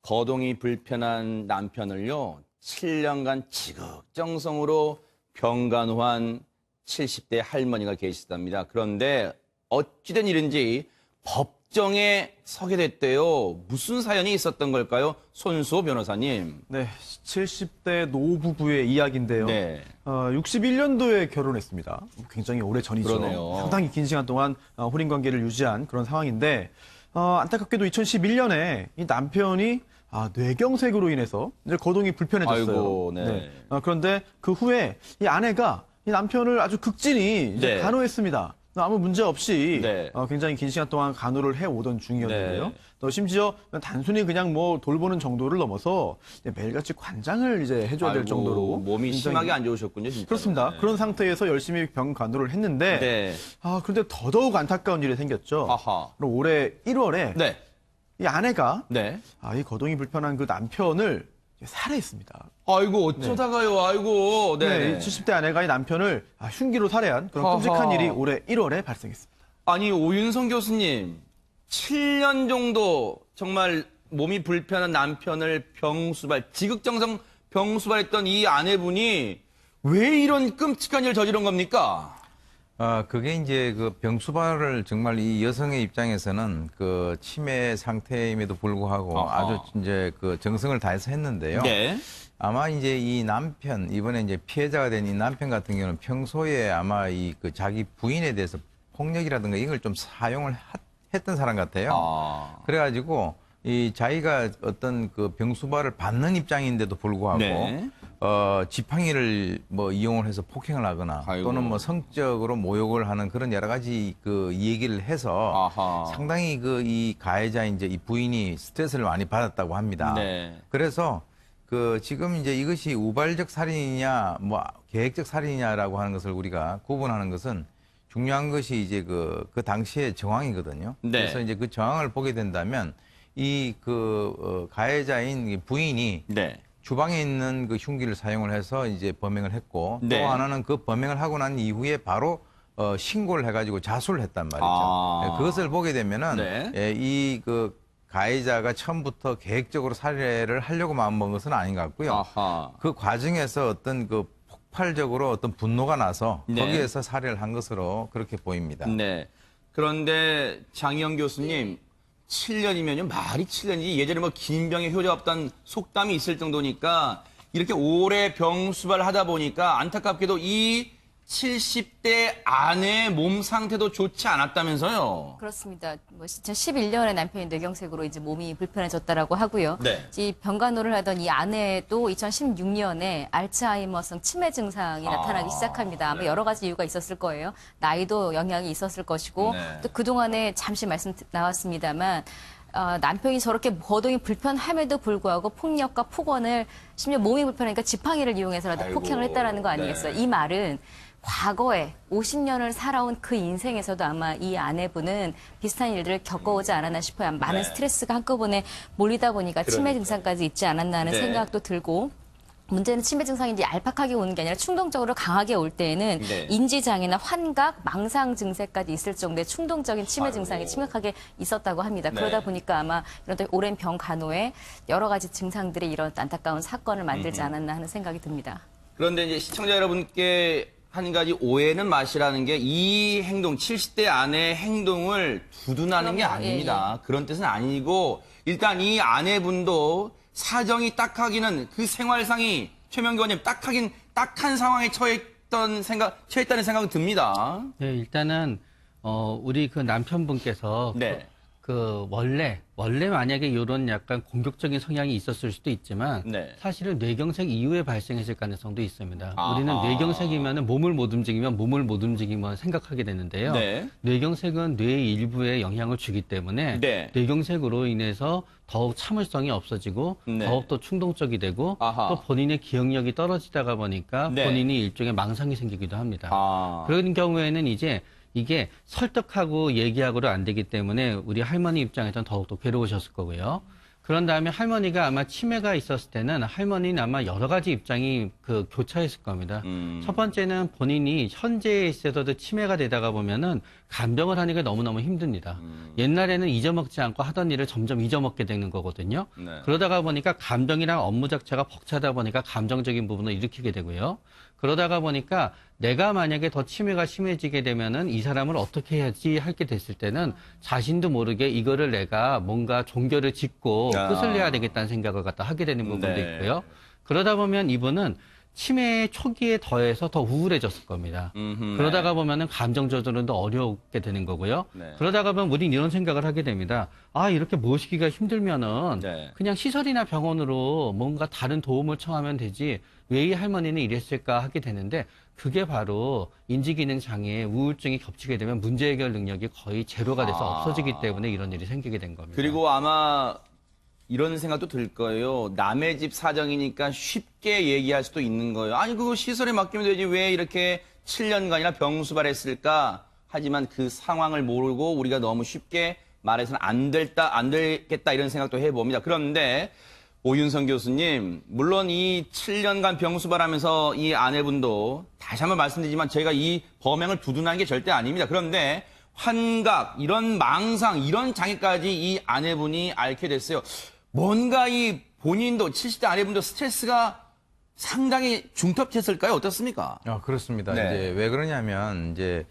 거동이 불편한 남편을요, 7년간 지극정성으로 병간호한 70대 할머니가 계시답니다. 그런데 어찌된 일인지 법정에 서게 됐대요. 무슨 사연이 있었던 걸까요? 손수호 변호사님. 네, 70대 노부부의 이야기인데요. 네. 61년도에 결혼했습니다. 굉장히 오래 전이죠. 그러네요. 상당히 긴 시간 동안 혼인 관계를 유지한 그런 상황인데 안타깝게도 2011년에 이 남편이 뇌경색으로 인해서 이제 거동이 불편해졌어요. 아이고, 네. 그런데 그 후에 이 아내가 이 남편을 아주 극진히 이제 네. 간호했습니다. 아무 문제 없이 네. 굉장히 긴 시간 동안 간호를 해오던 중이었는데요. 네. 또 심지어 단순히 그냥 뭐 돌보는 정도를 넘어서 매일같이 관장을 이제 해줘야 될 아이고, 정도로 몸이 굉장히 심하게 안 좋으셨군요, 진짜. 그렇습니다. 네. 그런 상태에서 열심히 병 간호를 했는데 네. 그런데 더더욱 안타까운 일이 생겼죠. 아하. 그럼 올해 1월에 네. 이 아내가 네. 이 거동이 불편한 그 남편을 살해했습니다. 아이고, 어쩌다가요, 아이고. 네, 네. 이 70대 아내가 이 남편을 흉기로 살해한 그런 끔찍한 아하. 일이 올해 1월에 발생했습니다. 아니, 오윤성 교수님, 7년 정도 정말 몸이 불편한 남편을 지극정성 병수발했던 이 아내분이 왜 이런 끔찍한 일을 저지른 겁니까? 그게 이제 그 병수발을 정말 이 여성의 입장에서는 그 치매 상태임에도 불구하고 아하. 아주 이제 그 정성을 다해서 했는데요. 네. 아마 이제 이 남편, 이번에 이제 피해자가 된 이 남편 같은 경우는 평소에 아마 이 그 자기 부인에 대해서 폭력이라든가 이걸 좀 사용을 했던 사람 같아요. 그래가지고 이 자기가 어떤 그 병수발을 받는 입장인데도 불구하고 네. 지팡이를 뭐 이용을 해서 폭행을 하거나 아이고. 또는 뭐 성적으로 모욕을 하는 그런 여러 가지 그 얘기를 해서 아하. 상당히 그 이 가해자인 이제 이 부인이 스트레스를 많이 받았다고 합니다. 네. 그래서 그 지금 이제 이것이 우발적 살인이냐 뭐 계획적 살인이냐라고 하는 것을 우리가 구분하는 것은 중요한 것이 이제 그 당시의 정황이거든요. 네. 그래서 이제 그 정황을 보게 된다면 이 가해자인 이 부인이 네. 주방에 있는 그 흉기를 사용을 해서 이제 범행을 했고 네. 또 하나는 그 범행을 하고 난 이후에 바로 신고를 해가지고 자수를 했단 말이죠. 그것을 보게 되면은 네. 이 그 가해자가 처음부터 계획적으로 살해를 하려고 마음먹은 것은 아닌 것 같고요. 아하. 그 과정에서 어떤 그 폭발적으로 어떤 분노가 나서 네. 거기에서 살해를 한 것으로 그렇게 보입니다. 네. 그런데 장희영 교수님, 7년이면요, 말이 7년이지 예전에 뭐 긴 병에 효자 없다는 속담이 있을 정도니까 이렇게 오래 병수발 하다 보니까 안타깝게도 이 70대 아내의 몸 상태도 좋지 않았다면서요. 그렇습니다. 2011년에 남편이 뇌경색으로 이제 몸이 불편해졌다라고 하고요. 네. 이 병간호를 하던 이 아내도 2016년에 알츠하이머성 치매 증상이 나타나기 시작합니다. 아마 네. 여러 가지 이유가 있었을 거예요. 나이도 영향이 있었을 것이고 네. 또 그동안에 잠시 말씀 나왔습니다만 남편이 저렇게 거동이 불편함에도 불구하고 폭력과 폭언을 심지어 몸이 불편하니까 지팡이를 이용해서라도 아이고, 폭행을 했다라는 거 아니겠어요? 네. 이 말은 과거에 50년을 살아온 그 인생에서도 아마 이 아내분은 비슷한 일들을 겪어오지 않았나 싶어요. 많은 네. 스트레스가 한꺼번에 몰리다 보니까 치매 그러니까요. 증상까지 있지 않았나 하는 네. 생각도 들고 문제는 치매 증상이 이제 얄팍하게 오는 게 아니라 충동적으로 강하게 올 때에는 네. 인지장애나 환각, 망상 증세까지 있을 정도의 충동적인 치매 증상이 아이고. 심각하게 있었다고 합니다. 네. 그러다 보니까 아마 이런 오랜 병 간호에 여러 가지 증상들이 이런 안타까운 사건을 만들지 않았나 하는 생각이 듭니다. 그런데 이제 시청자 여러분께 한 가지 오해는 마시라는 게 이 행동, 70대 아내의 행동을 두둔하는 게 그럼요. 아닙니다. 그런 뜻은 아니고 일단 이 아내분도 사정이 딱하기는 그 생활상이 최명규 의원님 딱한 상황에 처했다는 생각이 듭니다. 네, 일단은 우리 그 남편분께서 네. 원래 만약에 이런 약간 공격적인 성향이 있었을 수도 있지만 네. 사실은 뇌경색 이후에 발생했을 가능성도 있습니다. 아하. 우리는 뇌경색이면 몸을 못 움직이면 생각하게 되는데요. 네. 뇌경색은 뇌의 일부에 영향을 주기 때문에 네. 뇌경색으로 인해서 더욱 참을성이 없어지고 네. 더욱 더 충동적이 되고 아하. 또 본인의 기억력이 떨어지다가 보니까 네. 본인이 일종의 망상이 생기기도 합니다. 그런 경우에는 이제 이게 설득하고 얘기하고도 안 되기 때문에 우리 할머니 입장에서는 더욱더 괴로우셨을 거고요. 그런 다음에 할머니가 아마 치매가 있었을 때는 할머니는 아마 여러 가지 입장이 교차했을 겁니다. 첫 번째는 본인이 현재에 있어서도 치매가 되다가 보면은 간병을 하는 게 너무너무 힘듭니다. 옛날에는 잊어먹지 않고 하던 일을 점점 잊어먹게 되는 거거든요. 네. 그러다가 보니까 간병이랑 업무 자체가 벅차다 보니까 감정적인 부분을 일으키게 되고요. 그러다가 보니까 내가 만약에 더 치매가 심해지게 되면은 이 사람을 어떻게 해야지 할게 됐을 때는 자신도 모르게 이거를 내가 뭔가 종교를 짓고 끝을 내야 되겠다는 생각을 갖다 하게 되는 부분도 네. 있고요. 그러다 보면 이분은 치매 초기에 더해서 더 우울해졌을 겁니다. 그러다가 보면은 감정 조절은 더 어렵게 되는 거고요. 네. 그러다가 보면 우린 이런 생각을 하게 됩니다. 아, 이렇게 모시기가 힘들면은 네. 그냥 시설이나 병원으로 뭔가 다른 도움을 청하면 되지 왜 이 할머니는 이랬을까 하게 되는데 그게 바로 인지기능 장애, 우울증이 겹치게 되면 문제 해결 능력이 거의 제로가 돼서 없어지기 때문에 이런 일이 생기게 된 겁니다. 그리고 아마 이런 생각도 들 거예요. 남의 집 사정이니까 쉽게 얘기할 수도 있는 거예요. 아니 그거 시설에 맡기면 되지 왜 이렇게 7년간이나 병수발했을까? 하지만 그 상황을 모르고 우리가 너무 쉽게 말해서는 안 되겠다 이런 생각도 해봅니다. 그런데 오윤성 교수님, 물론 이 7년간 병수발하면서 이 아내분도 다시 한번 말씀드리지만 제가 이 범행을 두둔한 게 절대 아닙니다. 그런데 환각, 이런 망상, 이런 장애까지 이 아내분이 앓게 됐어요. 뭔가 이 본인도 70대 아내분도 스트레스가 상당히 중첩됐을까요? 어떻습니까? 그렇습니다. 네. 이제 왜 그러냐면 이제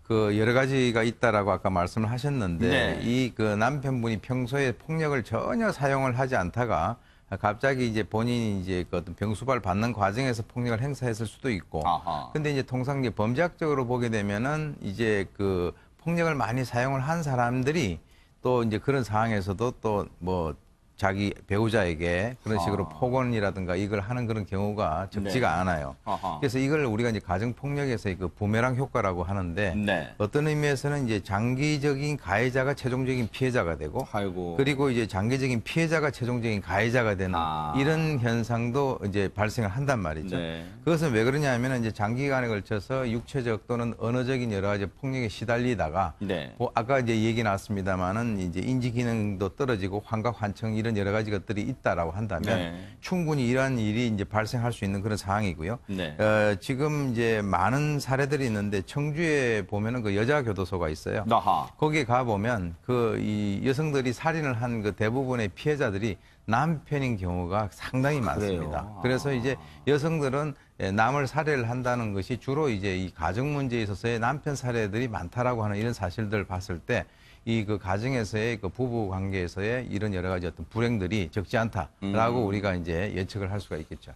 그 여러 가지가 있다라고 아까 말씀을 하셨는데 네. 이 그 남편분이 평소에 폭력을 전혀 사용을 하지 않다가 갑자기 이제 본인이 이제 그 어떤 병수발 받는 과정에서 폭력을 행사했을 수도 있고. 아하. 근데 이제 통상 이제 범죄학적으로 보게 되면은 이제 그 폭력을 많이 사용을 한 사람들이 또 이제 그런 상황에서도 또 뭐 자기 배우자에게 그런 식으로 폭언이라든가 이걸 하는 그런 경우가 적지가 않아요. 아하. 그래서 이걸 우리가 이제 가정폭력에서의 그 부메랑 효과라고 하는데 네. 어떤 의미에서는 이제 장기적인 가해자가 최종적인 피해자가 되고 아이고. 그리고 이제 장기적인 피해자가 최종적인 가해자가 되는 이런 현상도 이제 발생을 한단 말이죠. 네. 그것은 왜 그러냐 하면은 이제 장기간에 걸쳐서 육체적 또는 언어적인 여러 가지 폭력에 시달리다가 네. 아까 이제 얘기 나왔습니다만은 이제 인지 기능도 떨어지고 환각, 환청 이런 여러 가지 것들이 있다라고 한다면 네. 충분히 이러한 일이 이제 발생할 수 있는 그런 상황이고요. 네. 지금 이제 많은 사례들이 있는데 청주에 보면은 그 여자 교도소가 있어요. 아하. 거기에 가 보면 그 이 여성들이 살인을 한 그 대부분의 피해자들이 남편인 경우가 상당히 많습니다. 그래서 이제 여성들은 남을 살해를 한다는 것이 주로 이제 이 가정 문제에 있어서의 남편 살해들이 많다라고 하는 이런 사실들을 봤을 때 이 그 가정에서의 그 부부 관계에서의 이런 여러 가지 어떤 불행들이 적지 않다라고 우리가 이제 예측을 할 수가 있겠죠.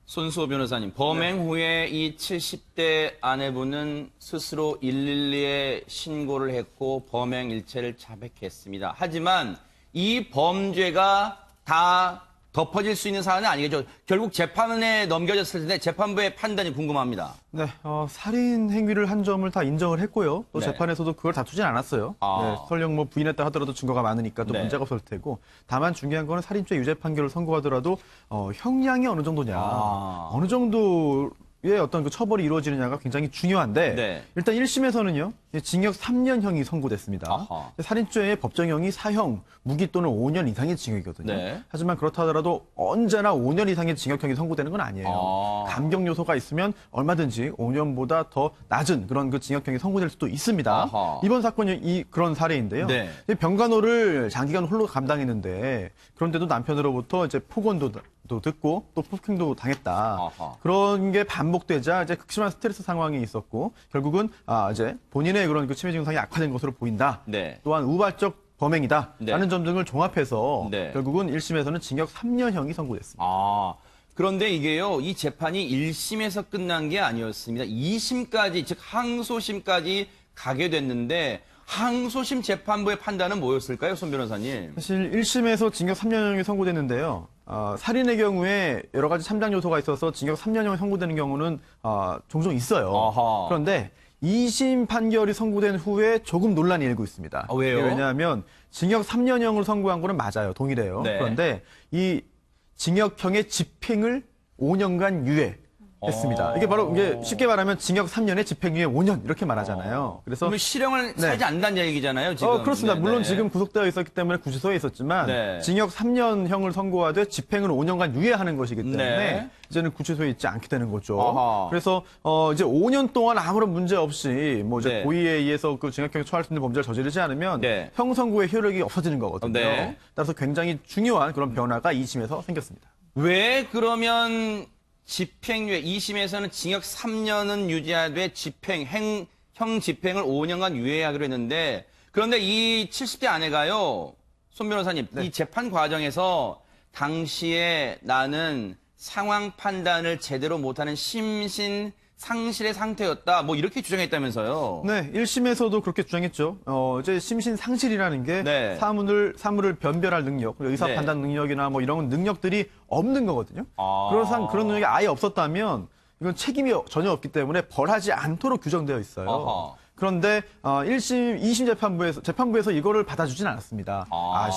손수호 변호사님, 범행 후에 이 70대 아내분은 스스로 112에 신고를 했고 범행 일체를 자백했습니다. 하지만 이 범죄가 다 덮어질 수 있는 사안은 아니겠죠. 결국 재판에 넘겨졌을 텐데 재판부의 판단이 궁금합니다. 네, 살인 행위를 한 점을 다 인정을 했고요. 또 네. 재판에서도 그걸 다투진 않았어요. 아. 네, 설령 뭐 부인했다 하더라도 증거가 많으니까 또 네. 문제가 없을 테고. 다만 중요한 거는 살인죄 유죄 판결을 선고하더라도 형량이 어느 정도냐, 어느 정도의 어떤 그 처벌이 이루어지느냐가 굉장히 중요한데 네. 일단 1심에서는요. 징역 3년형이 선고됐습니다. 아하. 살인죄의 법정형이 사형, 무기 또는 5년 이상의 징역이거든요. 네. 하지만 그렇다 하더라도 언제나 5년 이상의 징역형이 선고되는 건 아니에요. 감경 요소가 있으면 얼마든지 5년보다 더 낮은 그런 그 징역형이 선고될 수도 있습니다. 아하. 이번 사건이 그런 사례인데요. 네. 병간호를 장기간 홀로 감당했는데 그런데도 남편으로부터 이제 폭언도 듣고 또 폭행도 당했다. 아하. 그런 게 반복되자 이제 극심한 스트레스 상황이 있었고 결국은 이제 본인의 그런 그 치매 증상이 악화된 것으로 보인다. 네. 또한 우발적 범행이다. 네. 라는 점 등을 종합해서 네. 결국은 1심에서는 징역 3년형이 선고됐습니다. 그런데 이게요, 이 재판이 1심에서 끝난 게 아니었습니다. 2심까지, 즉 항소심까지 가게 됐는데 항소심 재판부의 판단은 뭐였을까요, 손 변호사님? 사실 1심에서 징역 3년형이 선고됐는데요. 살인의 경우에 여러 가지 참작 요소가 있어서 징역 3년형이 선고되는 경우는 종종 있어요. 아하. 그런데 2심 판결이 선고된 후에 조금 논란이 일고 있습니다. 왜요? 왜냐하면 징역 3년형을 선고한 거는 맞아요. 동일해요. 네. 그런데 이 징역형의 집행을 5년간 유예 했습니다. 이게 바로 이게 쉽게 말하면 징역 3년에 집행유예 5년 이렇게 말하잖아요. 그래서 그러면 실형을 살지 않는다는 얘기잖아요, 지금. 그렇습니다. 네, 물론 네. 지금 구속되어 있었기 때문에 구치소에 있었지만 네. 징역 3년형을 선고하되 집행을 5년간 유예하는 것이기 때문에 네. 이제는 구치소에 있지 않게 되는 거죠. 아하. 그래서 이제 5년 동안 아무런 문제 없이 뭐 이제 네. 고의에 의해서 그 징역형에 처할 수 있는 범죄를 저지르지 않으면 네. 형 선고의 효력이 없어지는 거거든요. 네. 따라서 굉장히 중요한 그런 변화가 2심에서 생겼습니다. 왜 그러면 집행유예 2심에서는 징역 3년은 유지하되 형 집행을 5년간 유예하기로 했는데 그런데 이 70대 아내가요. 손 변호사님, 이 재판 과정에서 당시에 나는 상황 판단을 제대로 못하는 심신 상실의 상태였다. 뭐 이렇게 주장했다면서요. 네, 1심에서도 그렇게 주장했죠. 이제 심신 상실이라는 게 네. 사물을 변별할 능력, 의사 네. 판단 능력이나 뭐 이런 능력들이 없는 거거든요. 아. 그런 능력이 아예 없었다면 이건 책임이 전혀 없기 때문에 벌하지 않도록 규정되어 있어요. 아하. 그런데 1심, 2심 재판부에서 이거를 받아주진 않았습니다.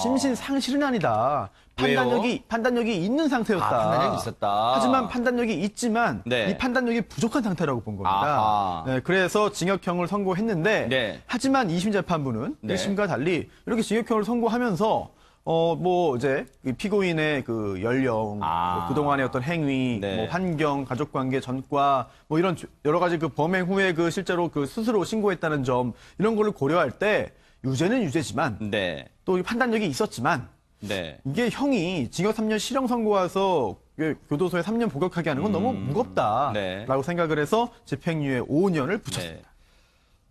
심신 상실은 아니다. 판단력이 있는 상태였다. 판단력이 있었다. 하지만 판단력이 있지만 네. 이 판단력이 부족한 상태라고 본 겁니다. 아하. 네, 그래서 징역형을 선고했는데 네. 하지만 2심 재판부는 네. 1심과 달리 이렇게 징역형을 선고하면서 뭐 이제 그 피고인의 그 연령, 뭐 그동안의 어떤 행위, 네. 뭐 환경, 가족관계, 전과 뭐 이런 여러 가지 그 범행 후에 그 실제로 그 스스로 신고했다는 점 이런 거를 고려할 때 유죄는 유죄지만 네. 또 이 판단력이 있었지만 네. 이게 형이 징역 3년 실형 선고와서 교도소에 3년 복역하게 하는 건 너무 무겁다라고 네. 생각을 해서 집행유예 5년을 붙였습니다. 네.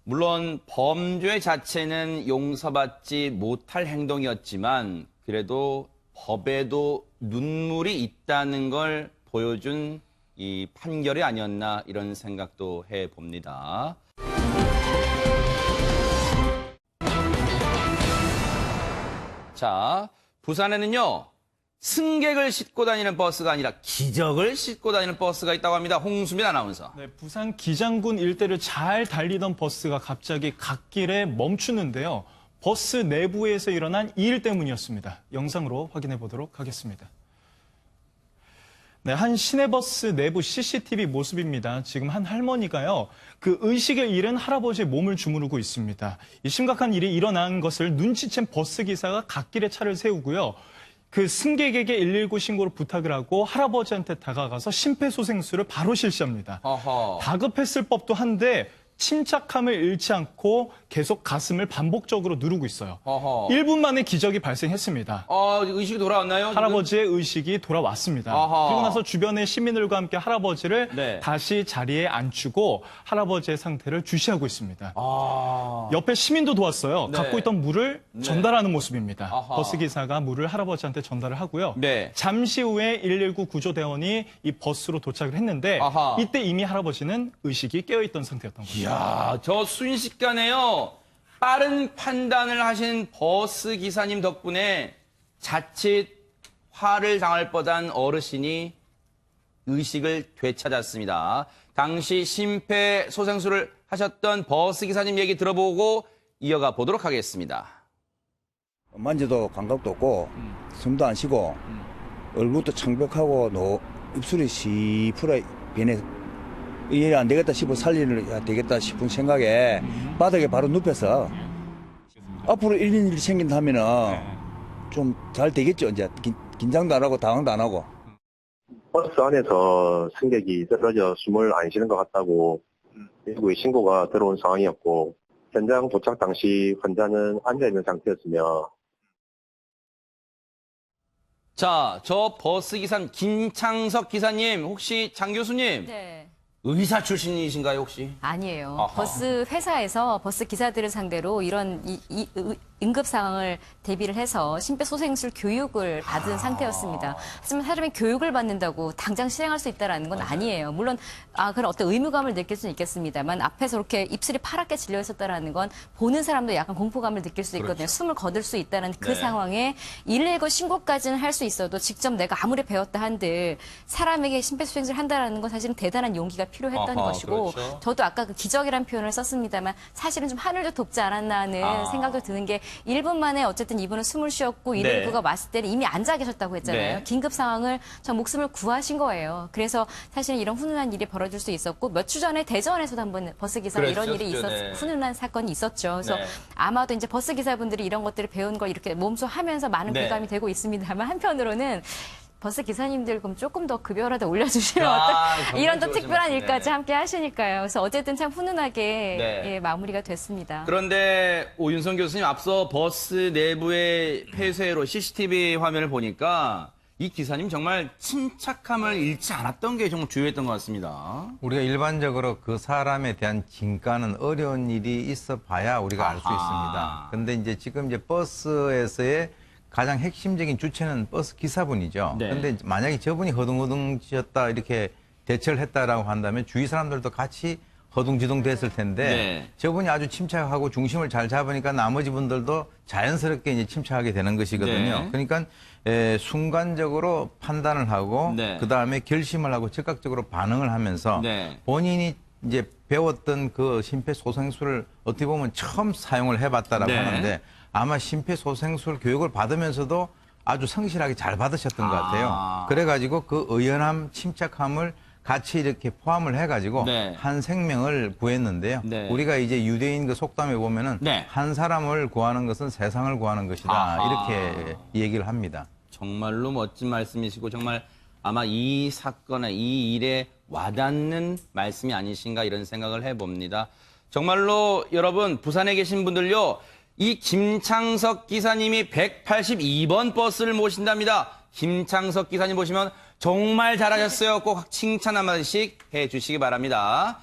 물론 범죄 자체는 용서받지 못할 행동이었지만 그래도 법에도 눈물이 있다는 걸 보여준 이 판결이 아니었나 이런 생각도 해봅니다. 자, 부산에는요. 승객을 싣고 다니는 버스가 아니라 기적을 싣고 다니는 버스가 있다고 합니다. 홍수민 아나운서. 네, 부산 기장군 일대를 잘 달리던 버스가 갑자기 갓길에 멈추는데요. 버스 내부에서 일어난 이 일 때문이었습니다. 영상으로 확인해 보도록 하겠습니다. 네, 한 시내버스 내부 CCTV 모습입니다. 지금 한 할머니가요, 그 의식을 잃은 할아버지의 몸을 주무르고 있습니다. 이 심각한 일이 일어난 것을 눈치챈 버스 기사가 갓길에 차를 세우고요. 그 승객에게 119 신고를 부탁을 하고 할아버지한테 다가가서 심폐소생술을 바로 실시합니다. 어허. 다급했을 법도 한데 침착함을 잃지 않고 계속 가슴을 반복적으로 누르고 있어요. 어허. 1분 만에 기적이 발생했습니다. 의식이 돌아왔나요? 지금? 할아버지의 의식이 돌아왔습니다. 아하. 그리고 나서 주변의 시민들과 함께 할아버지를 네. 다시 자리에 앉히고 할아버지의 상태를 주시하고 있습니다. 아. 옆에 시민도 도왔어요. 네. 갖고 있던 물을 전달하는 모습입니다. 아하. 버스기사가 물을 할아버지한테 전달을 하고요. 네. 잠시 후에 119 구조대원이 이 버스로 도착을 했는데 아하. 이때 이미 할아버지는 의식이 깨어있던 상태였던 거죠. 이야, 저 순식간에요. 빠른 판단을 하신 버스 기사님 덕분에 자칫 화를 당할 뻔한 어르신이 의식을 되찾았습니다. 당시 심폐소생술을 하셨던 버스 기사님 얘기 들어보고 이어가 보도록 하겠습니다. 만져도 감각도 없고 숨도 안 쉬고 얼굴도 창백하고 입술이 시풀어 변해 이해 안 되겠다 싶어 살려야 되겠다 싶은 생각에 바닥에 바로 눕혀서 앞으로 이런 일이 생긴다면은 좀 잘 되겠죠. 이제 긴장도 안 하고 당황도 안 하고. 버스 안에서 승객이 쓰러져 숨을 안 쉬는 것 같다고 119에 신고가 들어온 상황이었고 현장 도착 당시 환자는 앉아있는 상태였으며 자, 저 버스 기사 김창석 기사님, 혹시 장 교수님 네. 의사 출신이신가요, 혹시? 아니에요. 아하. 버스 회사에서 버스 기사들을 상대로 이런 응급 상황을 대비를 해서 심폐소생술 교육을 받은 상태였습니다. 하지만 사람이 교육을 받는다고 당장 실행할 수 있다는 건 아니에요. 물론 그런 어떤 의무감을 느낄 수는 있겠습니다만 앞에서 이렇게 입술이 파랗게 질려 있었다는 건 보는 사람도 약간 공포감을 느낄 수 있거든요. 숨을 거둘 수 있다는 그 네. 상황에 119 신고까지는 할 수 있어도 직접 내가 아무리 배웠다 한들 사람에게 심폐소생술 한다는 건 사실은 대단한 용기가 필요했던 아하, 것이고 그렇죠. 저도 아까 그 기적이라는 표현을 썼습니다만 사실은 좀 하늘도 돕지 않았나 하는 생각도 드는 게 1분 만에 어쨌든 이분은 숨을 쉬었고 네. 119가 왔을 때는 이미 앉아 계셨다고 했잖아요. 네. 긴급 상황을 전 목숨을 구하신 거예요. 그래서 사실은 이런 훈훈한 일이 벌어질 수 있었고 몇 주 전에 대전에서도 한번 버스 기사가 이런 일이 그랬었죠, 네. 훈훈한 사건이 있었죠. 그래서 네. 아마도 이제 버스 기사분들이 이런 것들을 배운 걸 이렇게 몸소하면서 많은 네. 공감이 되고 있습니다만 한편으로는 버스 기사님들 그럼 조금 더 급여라도 올려주시면 아, 어떤 정말 이런 또 좋으신 특별한 말씀. 일까지 네네. 함께 하시니까요. 그래서 어쨌든 참 훈훈하게 네. 예, 마무리가 됐습니다. 그런데 오윤성 교수님 앞서 버스 내부의 폐쇄로 CCTV 화면을 보니까 이 기사님 정말 침착함을 잃지 않았던 게 정말 주요했던 것 같습니다. 우리가 일반적으로 그 사람에 대한 진가는 어려운 일이 있어 봐야 우리가 알 수 아하. 있습니다. 근데 이제 지금 이제 버스에서의 가장 핵심적인 주체는 버스 기사분이죠. 네. 근데 만약에 저분이 허둥허둥지었다 이렇게 대처를 했다라고 한다면 주위 사람들도 같이 허둥지둥 됐을 텐데 네. 저분이 아주 침착하고 중심을 잘 잡으니까 나머지 분들도 자연스럽게 이제 침착하게 되는 것이거든요. 네. 그러니까 순간적으로 판단을 하고 네. 그다음에 결심을 하고 즉각적으로 반응을 하면서 네. 본인이 이제 배웠던 그 심폐소생술을 어떻게 보면 처음 사용을 해봤다라고 네. 하는데 아마 심폐소생술 교육을 받으면서도 아주 성실하게 잘 받으셨던 것 같아요. 그래가지고 그 의연함, 침착함을 같이 이렇게 포함을 해가지고 네. 한 생명을 구했는데요. 네. 우리가 이제 유대인 그 속담에 보면은 네. 한 사람을 구하는 것은 세상을 구하는 것이다. 아하. 이렇게 얘기를 합니다. 정말로 멋진 말씀이시고 정말 아마 이 사건에 이 일에 와닿는 말씀이 아니신가 이런 생각을 해봅니다. 정말로 여러분 부산에 계신 분들요. 이 김창석 기사님이 182번 버스를 모신답니다. 김창석 기사님 보시면 정말 잘하셨어요. 꼭 칭찬 한마디씩 해주시기 바랍니다.